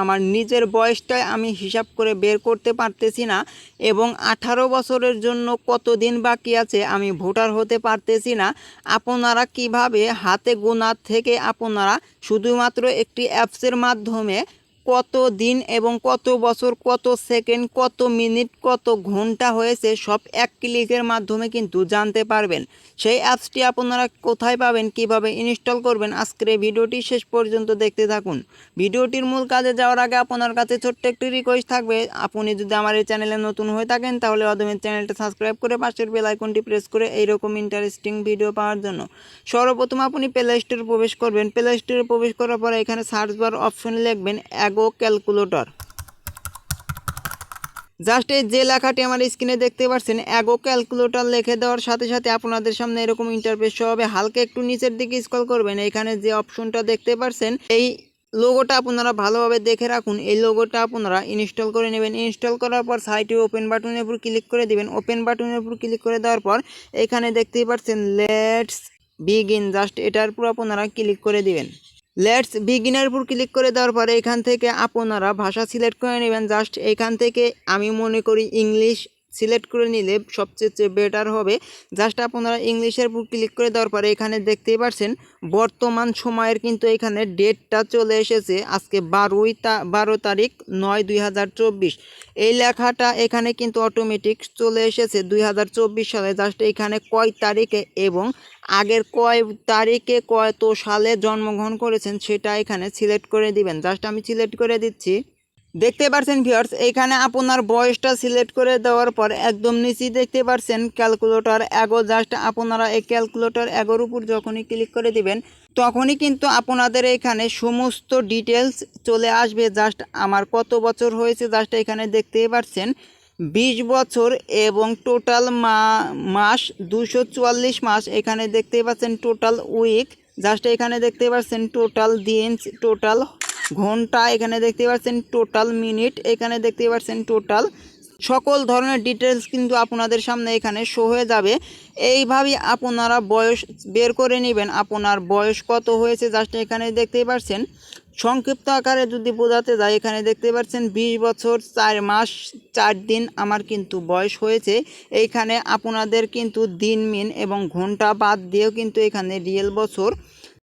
আমার নিজের বয়সটাই আমি হিসাব করে বের করতে পারতেছি না, এবং 18 বছরের জন্য কতদিন বাকি আছে আমি ভোটার হতে পারতেছি না। আপনারা কিভাবে হাতে গোনা থেকে আপনারা শুধুমাত্র একটি অ্যাপসের মাধ্যমে কত দিন এবং কত বছর, কত সেকেন্ড, কত মিনিট, কত ঘন্টা হয়েছে সব এক ক্লিকের মাধ্যমে কিন্তু জানতে পারবেন। সেই অ্যাপসটি আপনারা কোথায় পাবেন, কিভাবে ইনস্টল করবেন, আজকের এই ভিডিওটি শেষ পর্যন্ত দেখতে থাকুন। ভিডিওটির মূল কাজে যাওয়ার আগে আপনার কাছে ছোট্ট একটি রিকোয়েস্ট থাকবে, আপনি যদি আমার এই চ্যানেলে নতুন হয়ে থাকেন তাহলে অদমের চ্যানেলটা সাবস্ক্রাইব করে পাশের বেল আইকনটি প্রেস করে এইরকম ইন্টারেস্টিং ভিডিও পাওয়ার জন্য। সর্বপ্রথম আপনি প্লে স্টোরে প্রবেশ করবেন। প্লে স্টোরে প্রবেশ করার পরে এখানে সার্চ বার অপশনে লিখবেন অ্যাগো ক্যালকুলেটর। জাস্ট এই যে লেখাটি আমার স্ক্রিনে দেখতে পাচ্ছেন অ্যাগো ক্যালকুলেটর লিখে দেওয়ার সাথে সাথে আপনাদের সামনে এরকম ইন্টারফেস শো হবে। হালকা একটু নিচের দিকে স্ক্রল করবেন, এখানে যে অপশনটা দেখতে পাচ্ছেন এই লোগোটা আপনারা ভালোভাবে দেখে রাখুন। এই লোগোটা আপনারা ইনস্টল করে নেবেন। ইনস্টল করার পর সাইটে ওপেন বাটনের উপর ক্লিক করে দিবেন। ওপেন বাটনের উপর ক্লিক করে দেওয়ার পর এখানে দেখতেই পাচ্ছেন লেটস বিগিন, জাস্ট এটার উপর আপনারা ক্লিক করে দিবেন। লেটস বিগিনের উপর ক্লিক করে দেওয়ার পরে এখান থেকে আপনারা ভাষা সিলেক্ট করে নেবেন। জাস্ট এখান থেকে আমি মনে করি ইংলিশ সিলেক্ট করে নিলে সবচেয়ে বেটার হবে। জাস্ট আপনারা ইংলিশের উপর ক্লিক করে দেওয়ার পরে এখানে দেখতেই পাচ্ছেন বর্তমান সময়ের কিন্তু এখানে ডেটটা চলে এসেছে, আজকে 12 তারিখ 9/2024। এই লেখাটা এখানে কিন্তু অটোমেটিক চলে এসেছে 2024 সালে। জাস্ট এখানে কয় তারিখে এবং আগের কয় তারিখে কত সালে জন্মগ্রহণ করেছেন সেটা এখানে সিলেক্ট করে দিবেন। জাস্ট আমি সিলেক্ট করে দিচ্ছি। দেখতে পাচ্ছেন ভিউয়ার্স, এখানে আপনার বয়সটা সিলেক্ট করে দেওয়ার পর একদম নিচে দেখতে পাচ্ছেন ক্যালকুলেটর অ্যাগো। জাস্ট আপনারা এই ক্যালকুলেটর অ্যাগোর উপর যখনই ক্লিক করে দিবেন তখনই কিন্তু আপনাদের এখানে সমস্ত ডিটেলস চলে আসবে। জাস্ট আমার কত বছর হয়েছে জাস্ট এখানে দেখতেই পাচ্ছেন 20 বছর এবং টোটাল মাস 244 মাস। এখানে দেখতেই পাচ্ছেন টোটাল উইক, জাস্ট এখানে দেখতে পাচ্ছেন টোটাল দিন, টোটাল ঘন্টা, এখানে দেখতে পাচ্ছেন টোটাল মিনিট, এখানে দেখতে পাচ্ছেন টোটাল সকল ধরনের ডিটেলস কিন্তু আপনাদের সামনে এখানে শো হয়ে যাবে। এইভাবে আপনারা বয়স বের করে নেবেন, আপনার বয়স কত হয়েছে জাস্ট এখানে দেখতেই পাচ্ছেন। সংক্ষিপ্ত আকারে যদি বোঝাতে যায় এখানে দেখতে পাচ্ছেন 20 বছর 4 মাস 4 দিন আমার কিন্তু বয়স হয়েছে। এইখানে আপনাদের কিন্তু দিন মিন এবং ঘন্টা বাদ দিয়েও কিন্তু এখানে রিয়েল বছর